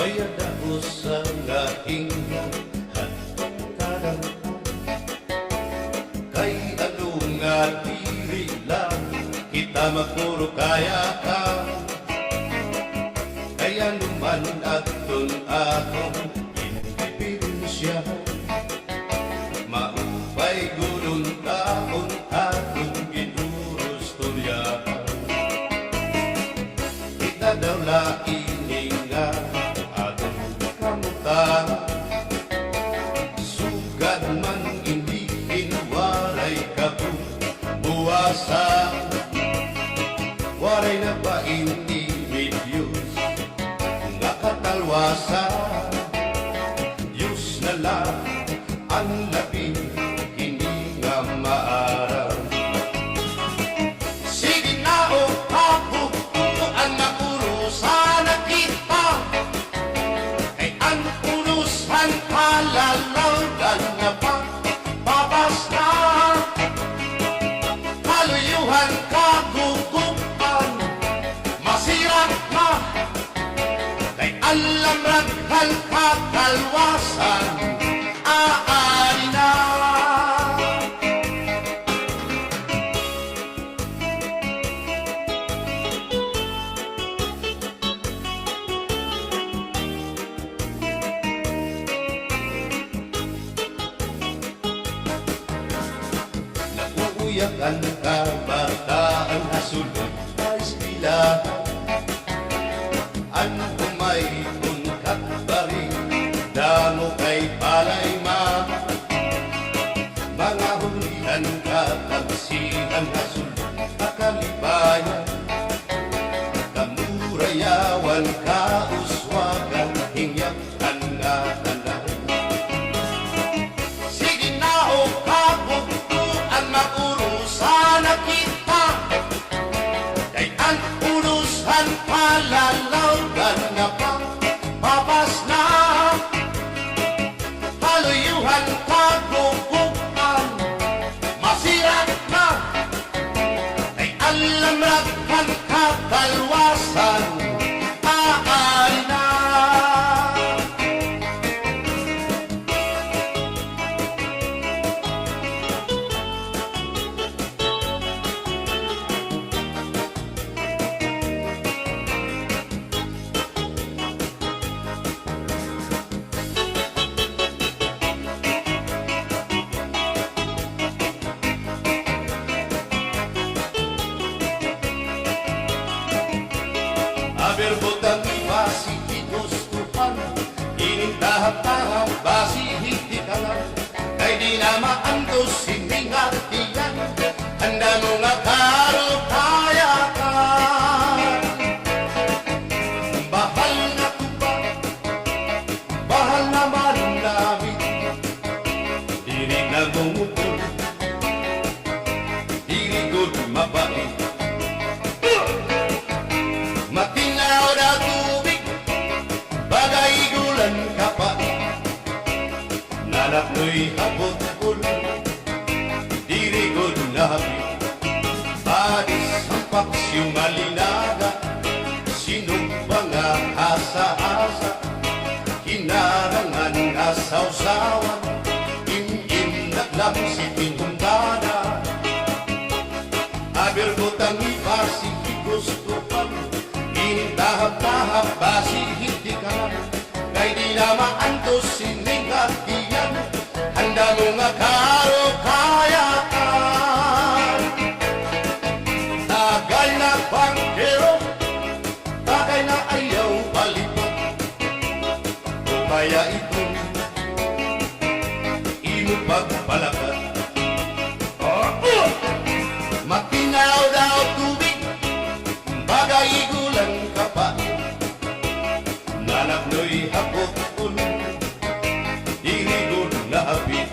bayad ako sa laking kadang kay ano nga diri lang kita magpuro kaya ka kaya naman atun akong indipirensya maupay gulong taon atong ginurustorya kita daw laing nga atong kamutan sugad man hindi inwaray kabuwasan waray na ba hindi Diyos nga katalwasan Diyos na lang ang labing hindi nga maaraw sige na o kabukuan na urusan na kita kay ang urusan palalawgan nga babas na haluyuhan kagugupan masirap na kay alam raghal kakalwasan aari na nauuyakan kabataan na sulod na eskwelahan ano may ungkat pa rin damo kay palay mga hulihan katagsihan na sulod kakalibayan kamurayawan kauswagan hingyakan nga tanan sige na o kabukuan maurusan na kita kay ang urusan palalawgan nga babas na haluyuhan kagugupan masirap na kay alam raghal kakalwasan aari na berbutang basi higustuhan inintahap-tahap basi hitikalan kay di na maantos hindi ngatiyan handa mo nga karo kaya ka bahal na tuba bahal naman namin diri na gumutol diri good mabait matinaw na tubig bagay gulan ka pa nanak mo'y hapot-pul diri gud nabi padis ang paksiyong malinaga sinumpa nga asa-asa kinarangan nga sausawan im-im naglam si tinundana aber butang ibasi gustuhan tahap-tahap basi hindi ka na kay di na maantos sining atiyan handa mo nga karo kayakan tagal na pangkero tagay na ayaw palipad o kaya ito imo pagpalakad matinaw daw tubig bagay gulang ka pa nanak no'y hapot-pul diri gud naabit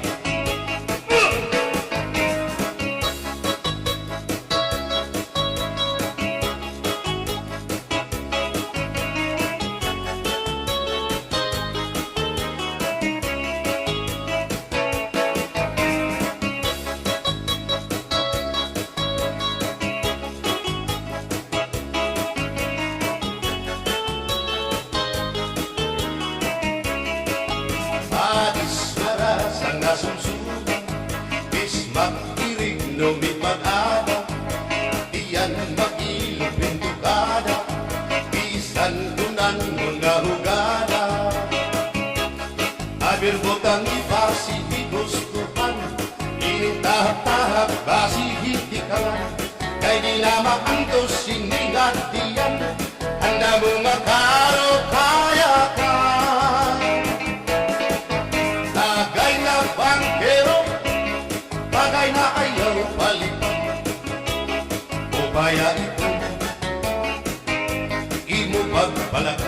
yan makilong pintukada, bisan kunan mga hugada. Abir botang ibasi gustuhan, ining tahap-tahap basi hitikalan, kay di na maantos siningat diyan, handa mo makaro kaya ka. Tagay na bangkero, bagay na ayaw palitan, o kaya ito, imo pagpalaki.